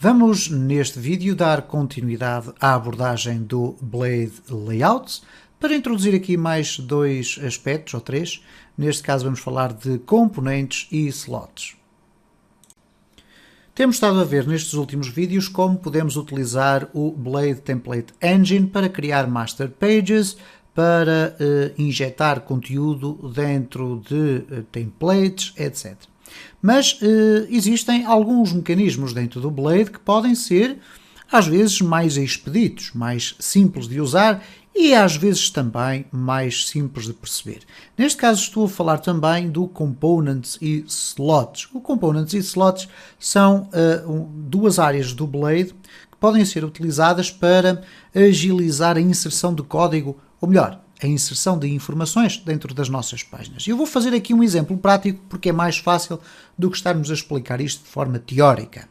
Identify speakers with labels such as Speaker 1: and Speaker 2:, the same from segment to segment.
Speaker 1: Vamos, neste vídeo, dar continuidade à abordagem do Blade Layouts para introduzir aqui mais dois aspectos, ou três. Neste caso vamos falar de componentes e slots. Temos estado a ver nestes últimos vídeos como podemos utilizar o Blade Template Engine para criar master pages, para injetar conteúdo dentro de templates, etc. Mas existem alguns mecanismos dentro do Blade que podem ser, às vezes, mais expeditos, mais simples de usar e, às vezes, também mais simples de perceber. Neste caso, estou a falar também do Components e Slots. O Components e Slots são duas áreas do Blade que podem ser utilizadas para agilizar a inserção de código, ou melhor, a inserção de informações dentro das nossas páginas. Eu vou fazer aqui um exemplo prático porque é mais fácil do que estarmos a explicar isto de forma teórica.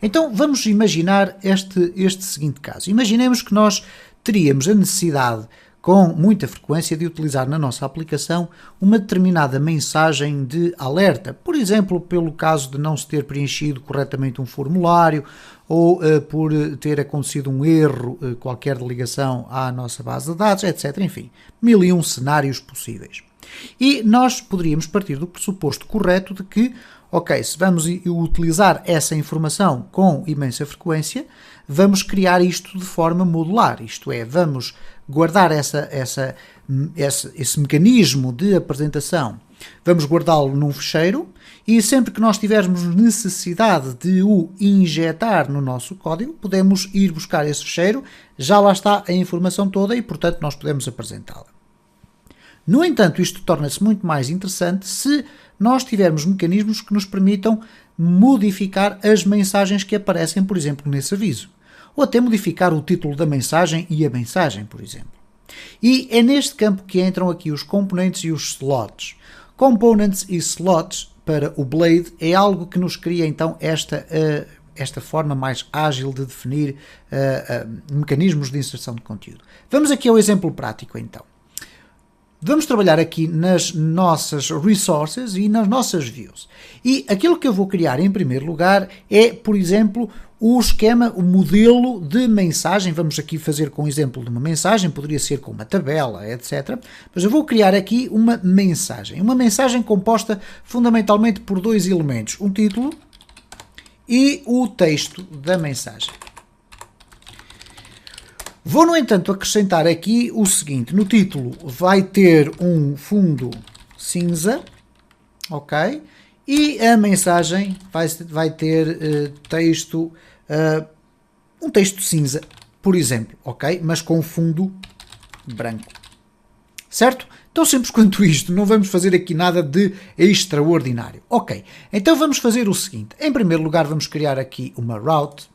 Speaker 1: Então vamos imaginar este seguinte caso. Imaginemos que nós teríamos a necessidade com muita frequência de utilizar na nossa aplicação uma determinada mensagem de alerta, por exemplo, pelo caso de não se ter preenchido corretamente um formulário ou por ter acontecido um erro qualquer de ligação à nossa base de dados, etc. Enfim, 1001 cenários possíveis. E nós poderíamos partir do pressuposto correto de que, ok, se vamos utilizar essa informação com imensa frequência, vamos criar isto de forma modular, isto é, vamos guardar esse mecanismo de apresentação, vamos guardá-lo num fecheiro e sempre que nós tivermos necessidade de o injetar no nosso código, podemos ir buscar esse fecheiro, já lá está a informação toda e, portanto, nós podemos apresentá-la. No entanto, isto torna-se muito mais interessante se nós tivermos mecanismos que nos permitam modificar as mensagens que aparecem, por exemplo, nesse aviso. Ou até modificar o título da mensagem e a mensagem, por exemplo. E é neste campo que entram aqui os componentes e os slots. Components e slots para o Blade é algo que nos cria então esta forma mais ágil de definir mecanismos de inserção de conteúdo. Vamos aqui ao exemplo prático então. Vamos trabalhar aqui nas nossas resources e nas nossas views. E aquilo que eu vou criar em primeiro lugar é, por exemplo, o esquema, o modelo de mensagem. Vamos aqui fazer com o exemplo de uma mensagem, poderia ser com uma tabela, etc. Mas eu vou criar aqui uma mensagem composta fundamentalmente por dois elementos, um título e o texto da mensagem. Vou, no entanto, acrescentar aqui o seguinte, no título vai ter um fundo cinza, ok? E a mensagem vai ter texto, um texto cinza, por exemplo, ok? Mas com fundo branco, certo? Tão simples quanto isto, não vamos fazer aqui nada de extraordinário. Ok, então vamos fazer o seguinte, em primeiro lugar vamos criar aqui uma route,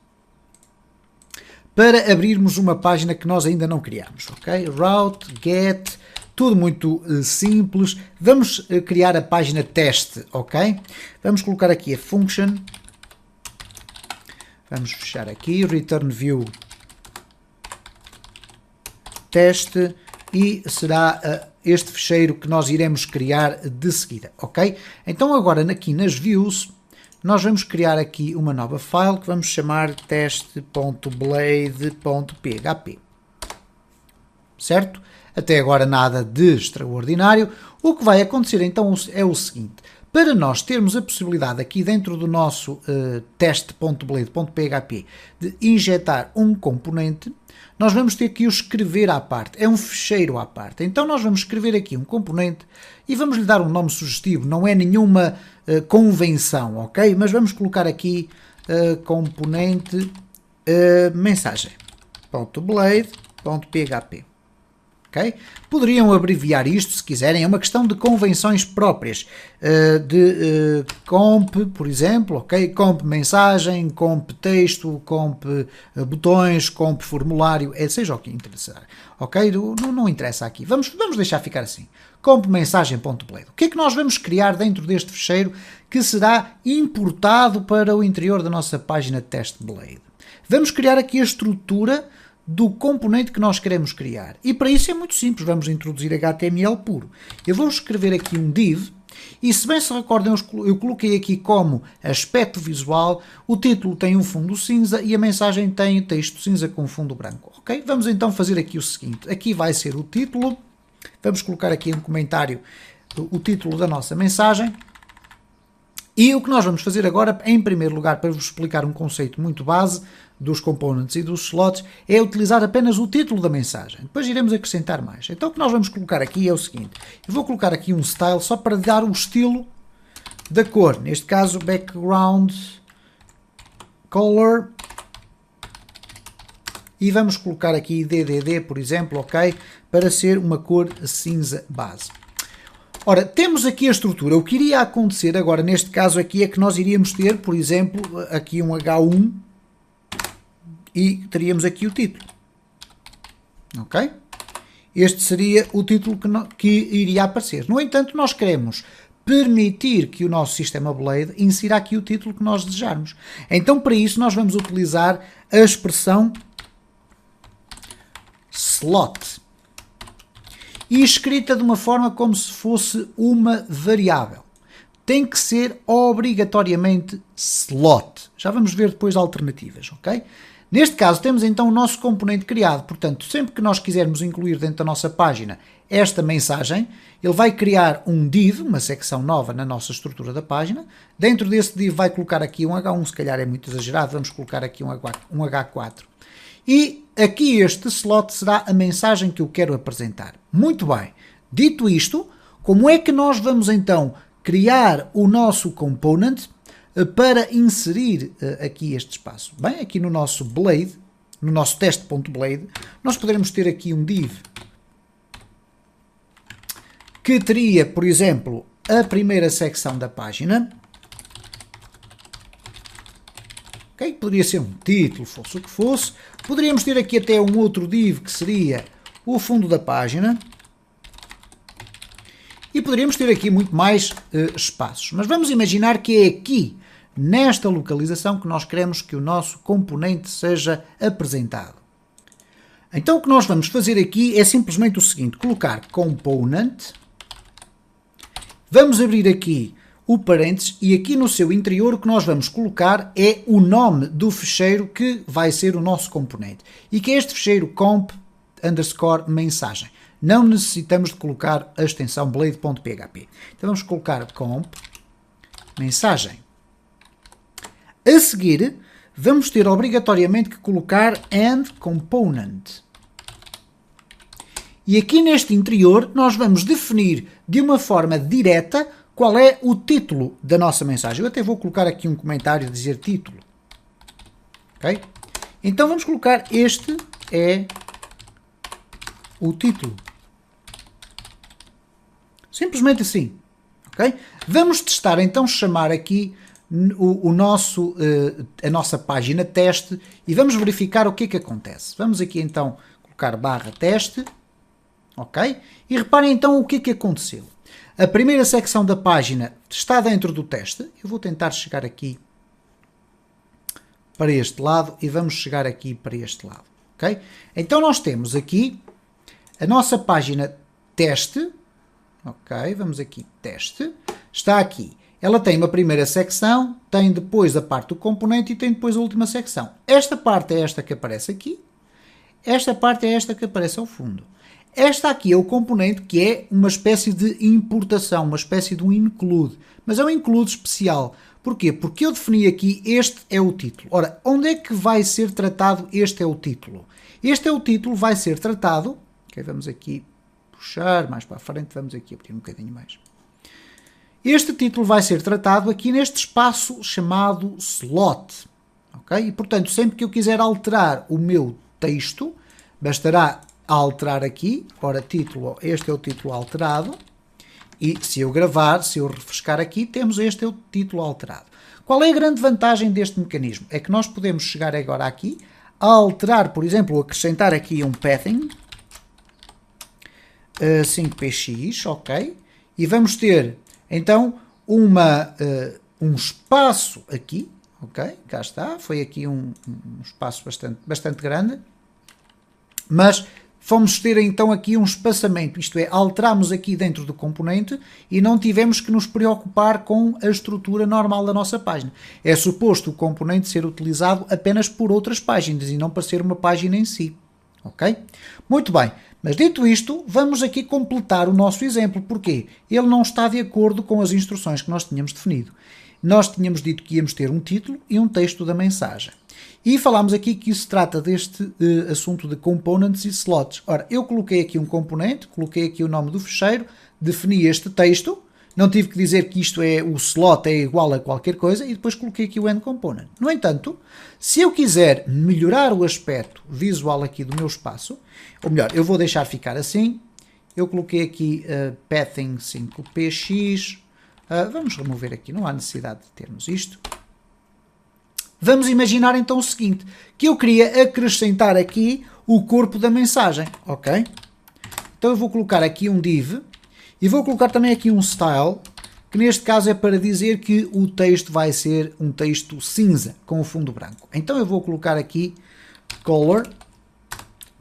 Speaker 1: para abrirmos uma página que nós ainda não criamos, ok? Route, get, tudo muito simples. Vamos criar a página teste, ok? Vamos colocar aqui a function. Vamos fechar aqui, return view teste e será este fecheiro que nós iremos criar de seguida, ok? Então agora aqui nas views, nós vamos criar aqui uma nova file que vamos chamar teste.blade.php. Certo? Até agora nada de extraordinário. O que vai acontecer então é o seguinte. Para nós termos a possibilidade aqui dentro do nosso teste.blade.php de injetar um componente, nós vamos ter que o escrever à parte. É um fecheiro à parte. Então nós vamos escrever aqui um componente e vamos lhe dar um nome sugestivo. Não é nenhuma convenção, ok? Mas vamos colocar aqui componente mensagem.blade.php. Okay? Poderiam abreviar isto se quiserem, é uma questão de convenções próprias, de comp, por exemplo, okay? Comp mensagem, comp texto, comp botões, comp formulário, seja o que interessar, ok? Não interessa aqui, vamos deixar ficar assim, comp mensagem.blade. O que é que nós vamos criar dentro deste fecheiro que será importado para o interior da nossa página de teste Blade? Vamos criar aqui a estrutura do componente que nós queremos criar. E para isso é muito simples, vamos introduzir HTML puro. Eu vou escrever aqui um div E se bem se recordam, eu coloquei aqui como aspecto visual, o título tem um fundo cinza e a mensagem tem texto cinza com fundo branco. Ok? Vamos então fazer aqui o seguinte, aqui vai ser o título, vamos colocar aqui um comentário, o título da nossa mensagem. E o que nós vamos fazer agora, em primeiro lugar, para vos explicar um conceito muito base dos components e dos slots, é utilizar apenas o título da mensagem. Depois iremos acrescentar mais. Então o que nós vamos colocar aqui é o seguinte. Eu vou colocar aqui um style só para dar o estilo da cor. Neste caso, background color. E vamos colocar aqui DDD, por exemplo, ok? Para ser uma cor cinza base. Ora, temos aqui a estrutura. O que iria acontecer agora, neste caso aqui, é que nós iríamos ter, por exemplo, aqui um H1 e teríamos aqui o título. Ok? Este seria o título que iria aparecer. No entanto, nós queremos permitir que o nosso sistema Blade insira aqui o título que nós desejarmos. Então, para isso, nós vamos utilizar a expressão slot. E escrita de uma forma como se fosse uma variável. Tem que ser obrigatoriamente slot. Já vamos ver depois alternativas, ok? Neste caso temos então o nosso componente criado, portanto, sempre que nós quisermos incluir dentro da nossa página esta mensagem, ele vai criar um div, uma secção nova na nossa estrutura da página. Dentro desse div vai colocar aqui um H1, se calhar é muito exagerado, vamos colocar aqui um H4. E aqui este slot será a mensagem que eu quero apresentar. Muito bem. Dito isto, como é que nós vamos então criar o nosso component para inserir aqui este espaço? Bem, aqui no nosso Blade, no nosso teste.blade, nós poderemos ter aqui um div que teria, por exemplo, a primeira secção da página. Okay? Poderia ser um título, fosse o que fosse. Poderíamos ter aqui até um outro div que seria o fundo da página. E poderíamos ter aqui muito mais espaços. Mas vamos imaginar que é aqui, nesta localização, que nós queremos que o nosso componente seja apresentado. Então o que nós vamos fazer aqui é simplesmente o seguinte, colocar component, vamos abrir aqui o parênteses e aqui no seu interior o que nós vamos colocar é o nome do ficheiro que vai ser o nosso componente. E que é este ficheiro comp_mensagem. Não necessitamos de colocar a extensão blade.php. Então vamos colocar comp mensagem. A seguir, vamos ter obrigatoriamente que colocar and component. E aqui neste interior nós vamos definir de uma forma direta qual é o título da nossa mensagem. Eu até vou colocar aqui um comentário a dizer título. Ok? Então vamos colocar este é o título. Simplesmente assim. Ok? Vamos testar então chamar aqui a nossa página teste e vamos verificar o que é que acontece. Vamos aqui então colocar /teste. Ok? E reparem então o que é que aconteceu. A primeira secção da página está dentro do teste. Eu vou tentar chegar aqui para este lado e vamos chegar aqui para este lado. Ok? Então nós temos aqui a nossa página teste. Ok? Vamos aqui, teste. Está aqui. Ela tem uma primeira secção, tem depois a parte do componente e tem depois a última secção. Esta parte é esta que aparece aqui. Esta parte é esta que aparece ao fundo. Esta aqui é o componente que é uma espécie de importação, uma espécie de um include. Mas é um include especial. Porquê? Porque eu defini aqui, este é o título. Ora, onde é que vai ser tratado este é o título? Este é o título, vai ser tratado. Okay, vamos aqui puxar mais para a frente, vamos aqui abrir um bocadinho mais. Este título vai ser tratado aqui neste espaço chamado slot. Okay? E, portanto, sempre que eu quiser alterar o meu texto, bastará alterar aqui, ora título, este é o título alterado, e se eu gravar, se eu refrescar aqui, temos este é o título alterado. Qual é a grande vantagem deste mecanismo? É que nós podemos chegar agora aqui, a alterar, por exemplo, acrescentar aqui um padding, 5px, ok, e vamos ter então um espaço aqui, ok, cá está, foi aqui um espaço bastante grande, mas fomos ter então aqui um espaçamento, isto é, alteramos aqui dentro do componente e não tivemos que nos preocupar com a estrutura normal da nossa página. É suposto o componente ser utilizado apenas por outras páginas e não para ser uma página em si. Ok? Muito bem, mas dito isto, vamos aqui completar o nosso exemplo. Porquê? Ele não está de acordo com as instruções que nós tínhamos definido. Nós tínhamos dito que íamos ter um título e um texto da mensagem. E falámos aqui que isso se trata deste assunto de components e slots. Ora, eu coloquei aqui um componente, coloquei aqui o nome do ficheiro, defini este texto, não tive que dizer que isto é o slot é igual a qualquer coisa e depois coloquei aqui o end component. No entanto, se eu quiser melhorar o aspecto visual aqui do meu espaço, ou melhor, eu vou deixar ficar assim, eu coloquei aqui pathing 5px, vamos remover aqui, não há necessidade de termos isto. Vamos imaginar então o seguinte, que eu queria acrescentar aqui o corpo da mensagem, ok? Então eu vou colocar aqui um div e vou colocar também aqui um style, que neste caso é para dizer que o texto vai ser um texto cinza com o fundo branco. Então eu vou colocar aqui color,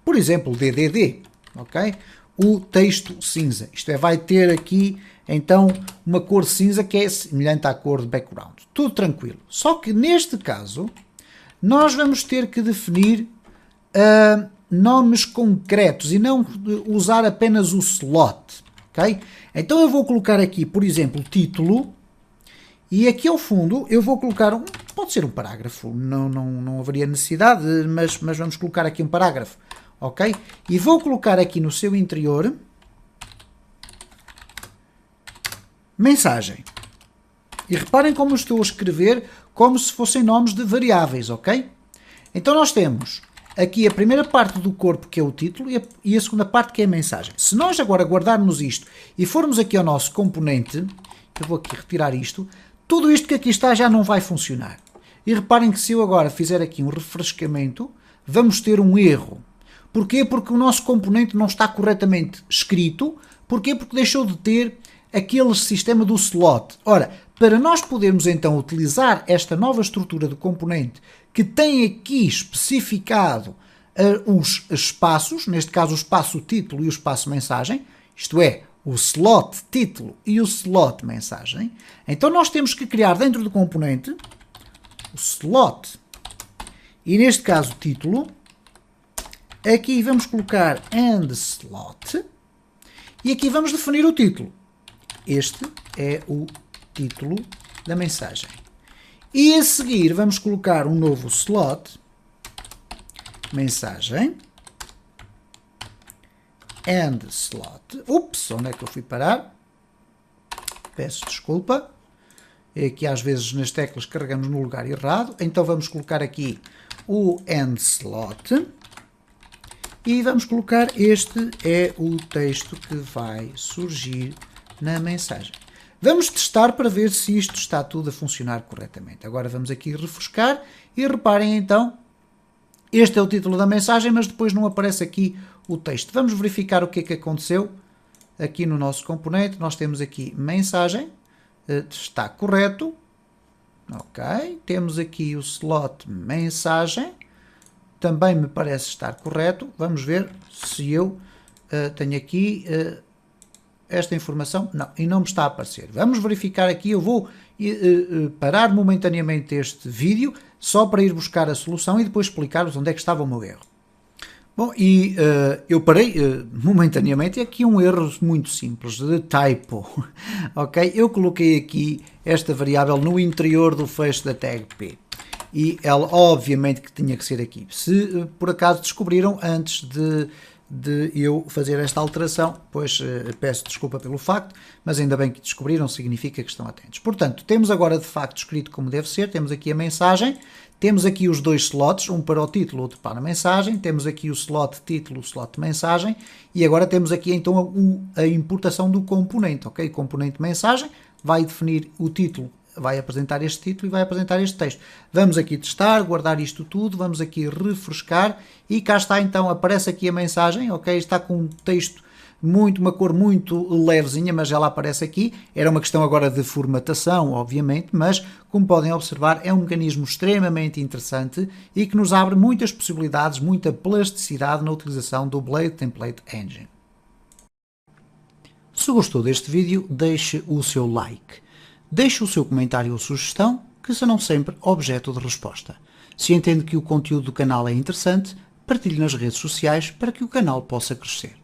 Speaker 1: por exemplo, DDD, ok? O texto cinza, isto é, vai ter aqui então uma cor cinza que é semelhante à cor de background. Tudo tranquilo. Só que neste caso nós vamos ter que definir nomes concretos e não usar apenas o slot. Okay? Então eu vou colocar aqui, por exemplo, título e aqui ao fundo eu vou colocar pode ser um parágrafo, não haveria necessidade, mas vamos colocar aqui um parágrafo. Ok? E vou colocar aqui no seu interior mensagem. E reparem como estou a escrever como se fossem nomes de variáveis, ok? Então nós temos aqui a primeira parte do corpo que é o título e a segunda parte que é a mensagem. Se nós agora guardarmos isto e formos aqui ao nosso componente, eu vou aqui retirar isto, tudo isto que aqui está já não vai funcionar. E reparem que se eu agora fizer aqui um refrescamento, vamos ter um erro. Porquê? Porque o nosso componente não está corretamente escrito. Porquê? Porque deixou de ter aquele sistema do slot. Ora, para nós podermos então utilizar esta nova estrutura do componente que tem aqui especificado os espaços, neste caso o espaço título e o espaço mensagem, isto é, o slot título e o slot mensagem, então nós temos que criar dentro do componente o slot e neste caso título, aqui vamos colocar and slot e aqui vamos definir o título. Este é o título da mensagem. E a seguir vamos colocar um novo slot, mensagem, and slot. Ups, onde é que eu fui parar? Peço desculpa. É que às vezes nas teclas carregamos no lugar errado. Então vamos colocar aqui o end slot. E vamos colocar este é o texto que vai surgir na mensagem. Vamos testar para ver se isto está tudo a funcionar corretamente. Agora vamos aqui refrescar e reparem então, este é o título da mensagem, mas depois não aparece aqui o texto. Vamos verificar o que é que aconteceu aqui no nosso componente. Nós temos aqui mensagem, está correto, ok. Temos aqui o slot mensagem, também me parece estar correto. Vamos ver se eu tenho aqui esta informação. Não, e não me está a aparecer. Vamos verificar aqui. Eu vou parar momentaneamente este vídeo só para ir buscar a solução e depois explicar-vos onde é que estava o meu erro. Bom, e eu parei momentaneamente. Aqui um erro muito simples de typo. Ok? Eu coloquei aqui esta variável no interior do fecho da tag P. E ela obviamente que tinha que ser aqui. Se por acaso descobriram antes de eu fazer esta alteração, pois peço desculpa pelo facto, mas ainda bem que descobriram, significa que estão atentos. Portanto, temos agora de facto escrito como deve ser, temos aqui a mensagem, temos aqui os dois slots, um para o título, outro para a mensagem, temos aqui o slot título, o slot mensagem, e agora temos aqui então a importação do componente, ok? O componente mensagem vai definir o título, vai apresentar este título e vai apresentar este texto. Vamos aqui testar, guardar isto tudo, vamos aqui refrescar e cá está então, aparece aqui a mensagem, ok? Está com um texto uma cor muito levezinha, mas ela aparece aqui. Era uma questão agora de formatação, obviamente, mas como podem observar é um mecanismo extremamente interessante e que nos abre muitas possibilidades, muita plasticidade na utilização do Blade Template Engine. Se gostou deste vídeo, deixe o seu like. Deixe o seu comentário ou sugestão, que serão sempre objeto de resposta. Se entende que o conteúdo do canal é interessante, partilhe nas redes sociais para que o canal possa crescer.